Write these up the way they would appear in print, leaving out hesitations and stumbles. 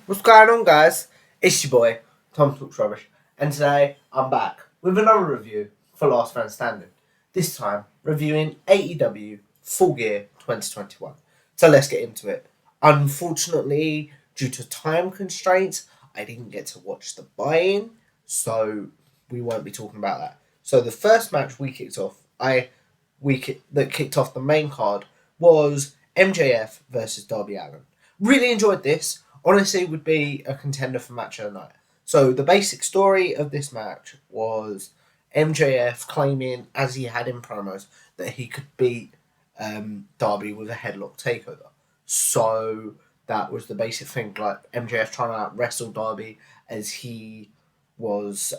What's going on, guys? It's your boy, Tom Talks Rubbish, and today I'm back with another review for Last Man Standing. This time, reviewing AEW Full Gear 2021. So let's get into it. Unfortunately, due to time constraints, I didn't get to watch the buy-in, so we won't be talking about that. So the first match we kicked off, that kicked off the main card was MJF versus Darby Allin. Really enjoyed this. Honestly, would be a contender for match of the night. So the basic story of this match was MJF claiming, as he had in promos, that he could beat Darby with a headlock takeover. So that was the basic thing, like MJF trying to wrestle Darby as he was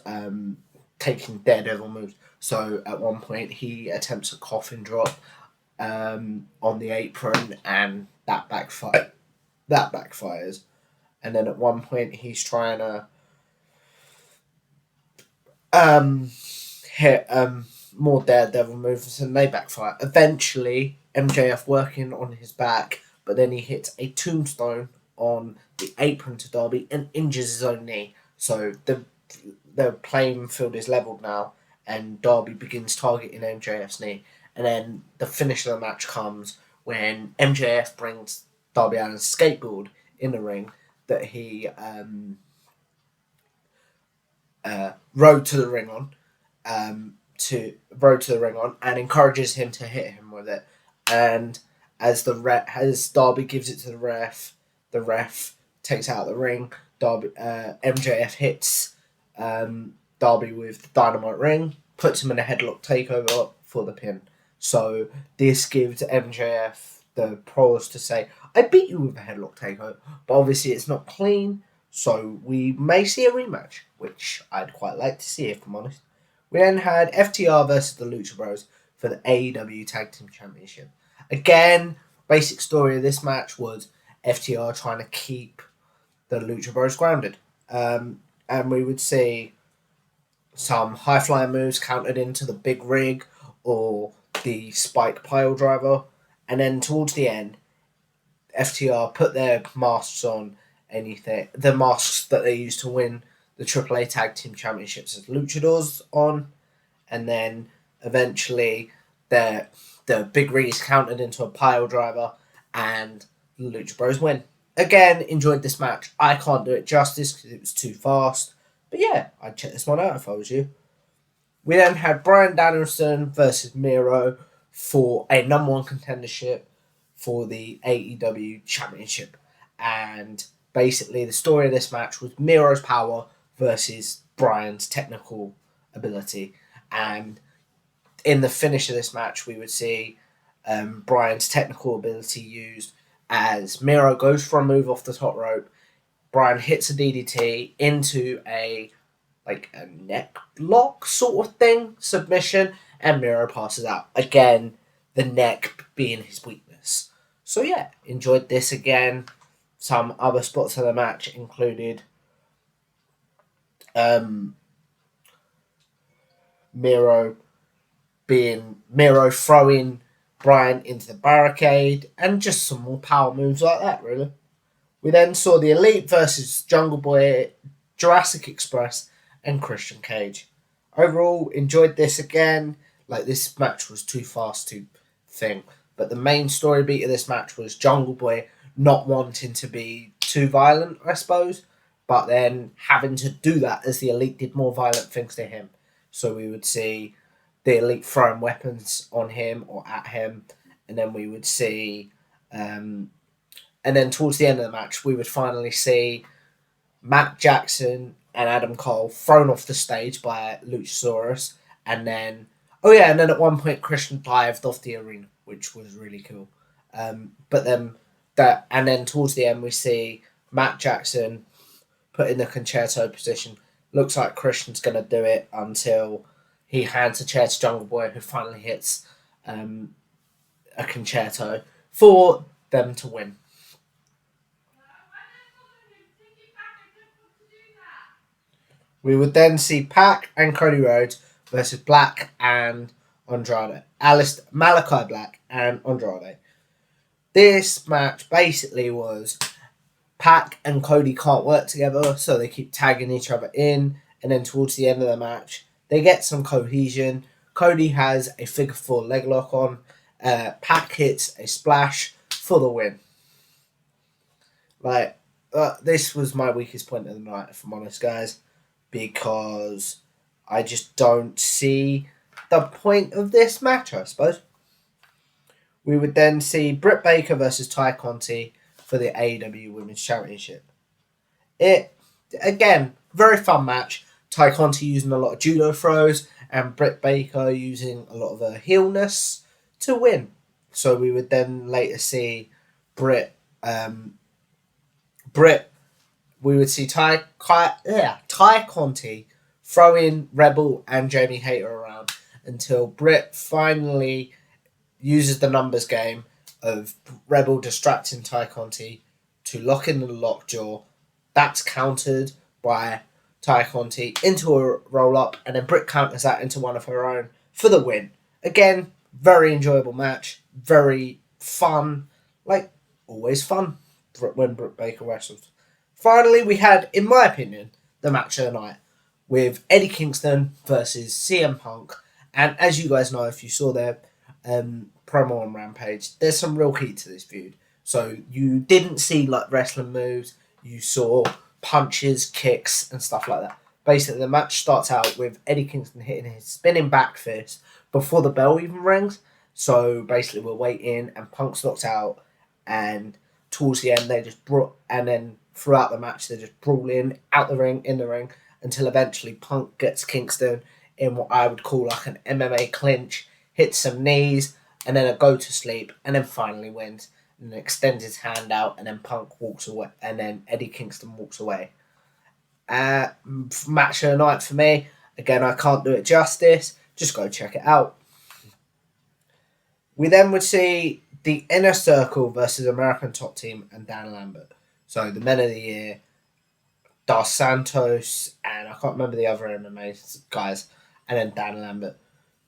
taking Daredevil moves. So at one point he attempts a coffin drop on the apron, and that backfires. And then at one point he's trying to hit more Daredevil moves, and they backfire. Eventually, MJF working on his back, but then he hits a tombstone on the apron to Darby and injures his own knee. So the playing field is leveled now, and Darby begins targeting MJF's knee. And then the finish of the match comes when MJF brings Darby Allin's skateboard in the ring that he rode to the ring on, and encourages him to hit him with it. And as Darby gives it to the ref takes out the ring. MJF hits Darby with the dynamite ring, puts him in a headlock takeover for the pin. So this gives MJF the pros to say, I beat you with a headlock takeover, but obviously it's not clean, so we may see a rematch, which I'd quite like to see, if I'm honest. We then had FTR versus the Lucha Bros for the AEW Tag Team Championship. Again, basic story of this match was FTR trying to keep the Lucha Bros grounded. And we would see some high-flying moves countered into the big rig or the spike pile driver. And then towards the end, FTR put their masks on, the masks that they used to win the AAA Tag Team Championships as luchadors on, and then eventually the big rig is countered into a pile driver, and the Lucha Bros win. Again, enjoyed this match. I can't do it justice because it was too fast, but yeah, I'd check this one out if I was you. We then had Bryan Danielson versus Miro for a number one contendership for the AEW Championship. And basically the story of this match was Miro's power versus Bryan's technical ability. And in the finish of this match, we would see Bryan's technical ability used as Miro goes for a move off the top rope. Bryan hits a DDT into a neck lock sort of thing, submission, and Miro passes out. Again, the neck being his weakness. So yeah, enjoyed this again. Some other spots of the match included Miro throwing Bryan into the barricade, and just some more power moves like that, really. We then saw the Elite versus Jungle Boy, Jurassic Express, and Christian Cage. Overall, enjoyed this again. This match was too fast to think. But the main story beat of this match was Jungle Boy not wanting to be too violent, I suppose, but then having to do that as the Elite did more violent things to him. So we would see the Elite throwing weapons on him or at him, and then we would see... and then towards the end of the match, we would finally see Matt Jackson and Adam Cole thrown off the stage by Luchasaurus, and then at one point Christian dived off the arena, which was really cool. And then towards the end we see Matt Jackson put in the concerto position. Looks like Christian's gonna do it until he hands a chair to Jungle Boy, who finally hits a concerto for them to win. We would then see Pac and Cody Rhodes versus Black and Andrade, Malachi Black, and Andrade. This match basically was Pac and Cody can't work together, so they keep tagging each other in, and then towards the end of the match, they get some cohesion. Cody has a figure four leg lock on. Pac hits a splash for the win. This was my weakest point of the night, if I'm honest, guys, because I just don't see the point of this match, I suppose. We would then see Britt Baker versus Ty Conti for the AEW Women's Championship. Again, very fun match. Ty Conti using a lot of judo throws and Britt Baker using a lot of her heelness to win. So we would then later see Britt, we would see Ty Conti throw in Rebel and Jamie Hayter around until Britt finally uses the numbers game of Rebel distracting Ty Conti to lock in the lockjaw. That's countered by Ty Conti into a roll-up, and then Britt counters that into one of her own for the win. Again, very enjoyable match. Very fun. Always fun when Britt Baker wrestles. Finally, we had, in my opinion, the match of the night with Eddie Kingston versus CM Punk. And as you guys know, if you saw their promo on Rampage, there's some real heat to this feud. So you didn't see wrestling moves, you saw punches, kicks, and stuff like that. Basically, the match starts out with Eddie Kingston hitting his spinning back fist before the bell even rings. So basically, we're waiting, and Punk's knocked out, and towards the end, and then throughout the match, they're just brawling out the ring, in the ring, until eventually Punk gets Kingston in what I would call an MMA clinch, hits some knees, and then a go to sleep, and then finally wins, and then extends his hand out, and then Punk walks away, and then Eddie Kingston walks away. Match of the night for me. Again, I can't do it justice. Just go check it out. We then would see the Inner Circle versus American Top Team and Dan Lambert. So the Men of the Year, Dos Santos, and I can't remember the other MMA guys, and then Dan Lambert.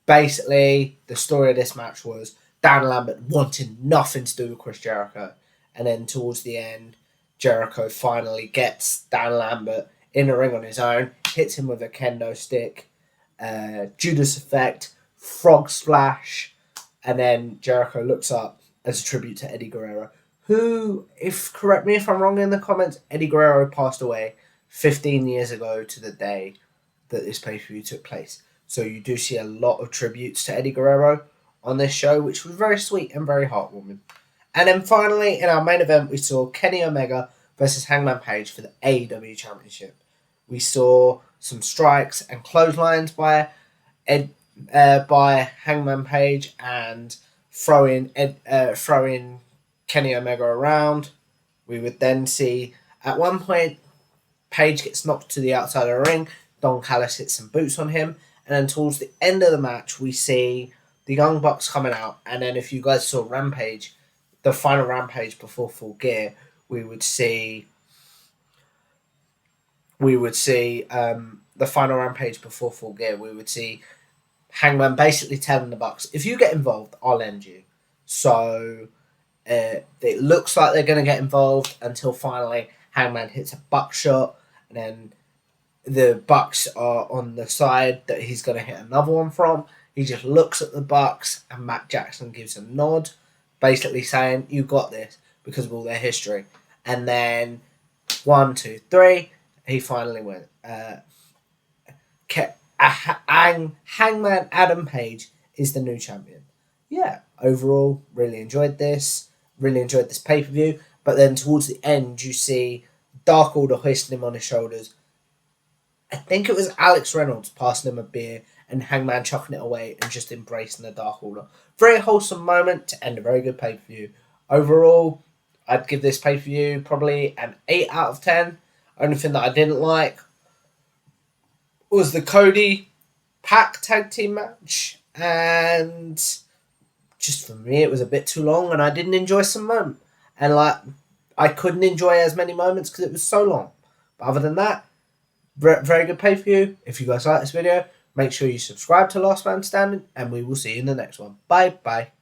Basically, the story of this match was Dan Lambert wanting nothing to do with Chris Jericho. And then towards the end, Jericho finally gets Dan Lambert in the ring on his own, hits him with a kendo stick, Judas Effect, Frog Splash, and then Jericho looks up as a tribute to Eddie Guerrero, who, correct me if I'm wrong in the comments, Eddie Guerrero passed away 15 years ago to the day that this pay-per-view took place. So you do see a lot of tributes to Eddie Guerrero on this show, which was very sweet and very heartwarming. And then finally, in our main event, we saw Kenny Omega versus Hangman Page for the AEW Championship. We saw some strikes and clotheslines by Hangman Page and throwing Kenny Omega around. We would then see, at one point, Page gets knocked to the outside of the ring. Don Callis hits some boots on him. And then towards the end of the match, we see the Young Bucks coming out. And then if you guys saw Rampage, the final Rampage before Full Gear, we would see the final Rampage before Full Gear. We would see Hangman basically telling the Bucks, if you get involved, I'll end you. So it looks like they're going to get involved until finally Hangman hits a buckshot, and then the Bucks are on the side that he's going to hit another one from. He just looks at the Bucks, and Matt Jackson gives a nod, basically saying, you got this, because of all their history. And then 1, 2, 3, he finally went. Hangman Adam Page is the new champion. Yeah, overall, really enjoyed this. Really enjoyed this pay-per-view. But then towards the end, you see Dark Order hoisting him on his shoulders. I think it was Alex Reynolds passing him a beer and Hangman chucking it away and just embracing the Dark Order. Very wholesome moment to end a very good pay-per-view. Overall, I'd give this pay-per-view probably an 8 out of 10. Only thing that I didn't like was the Cody Pac tag team match. And just for me, it was a bit too long and I didn't enjoy some moments. And I couldn't enjoy as many moments because it was so long. But other than that, very good pay-per-view. If you guys like this video, Make sure you subscribe to Last Man Standing, and we will see you in the next one. Bye bye.